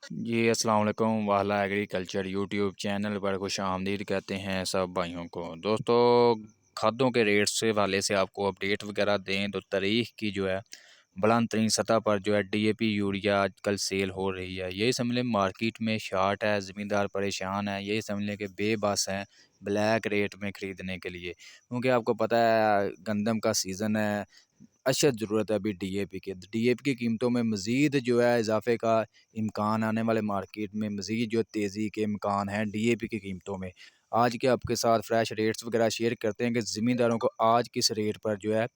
जी अस्सलाम वालेकुम। वाला एग्रीकल्चर यूट्यूब चैनल पर खुश आमदीद कहते हैं सब भाइयों को। दोस्तों, खादों के रेट से वाले से आपको अपडेट वगैरह दें तो तारीख की जो है बुलंद तरीन सतह पर जो है डीएपी यूरिया आजकल सेल हो रही है। यही समझ लें मार्केट में शार्ट है, ज़मींदार परेशान है। यही समझ लें कि बेबस हैं ब्लैक रेट में ख़रीदने के लिए, क्योंकि आपको पता है गंदम का सीज़न है। अशद ज़रूरत है अभी डीएपी की। डीएपी की कीमतों में मज़ीद जो है इजाफ़े का इम्कान, आने वाले मार्केट में मज़ीद जो तेज़ी के इम्कान हैं डीएपी की कीमतों में। आज के आपके साथ फ्रेश रेट्स वगैरह शेयर करते हैं कि ज़मींदारों को आज किस रेट पर जो है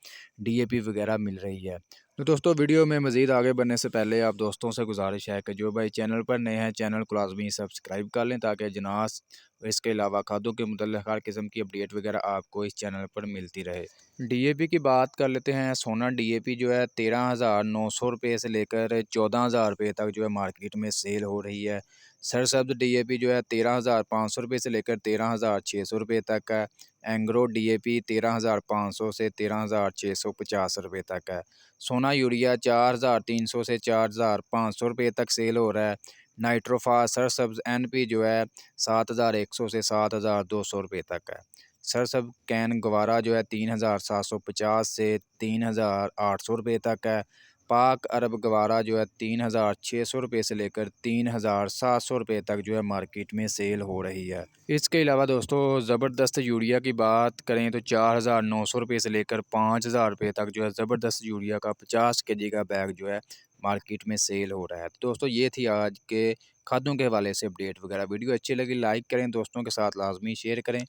डीएपी वगैरह मिल रही है। तो दोस्तों, वीडियो में मज़ीद आगे बढ़ने से पहले आप दोस्तों से गुजारिश है कि जो भाई चैनल पर नए हैं चैनल को लाजमी सब्सक्राइब कर लें, ताकि अजनास इसके अलावा खादों के मुतल्लिक़ हर किस्म की अपडेट वगैरह आपको इस चैनल पर मिलती रहे। डीएपी की बात कर लेते हैं। सोना डीएपी जो है 13,900 रुपये से लेकर 14,000 रुपये तक जो है मार्केट में सेल हो रही है। सरसब्ज डीएपी जो है 13,500 रुपये से लेकर 13,600 रुपये तक है। एंग्रो डीएपी 13,500 से 13,650 रुपये तक है। सोना यूरिया 4,300 से 4,500 रुपये तक सेल हो रहा है। नाइट्रोफास सरसब्ज एनपी जो है 7,100 से 7,200 रुपये तक है। सरसब कैन गवारा जो है 3,750 से 3,800 रुपये तक है। पाक अरब गवारा जो है 3,600 रुपये से लेकर 3,700 रुपये तक जो है मार्केट में सेल हो रही है। इसके अलावा दोस्तों, ज़बरदस्त यूरिया की बात करें तो 4,900 रुपये से लेकर 5,000 रुपये तक जो है ज़बरदस्त यूरिया का 50 केजी का बैग जो है मार्केट में सेल हो रहा है। तो दोस्तों, ये थी आज के खादों के हवाले से अपडेट वगैरह। वीडियो अच्छी लगी लाइक करें, दोस्तों के साथ लाजमी शेयर करें।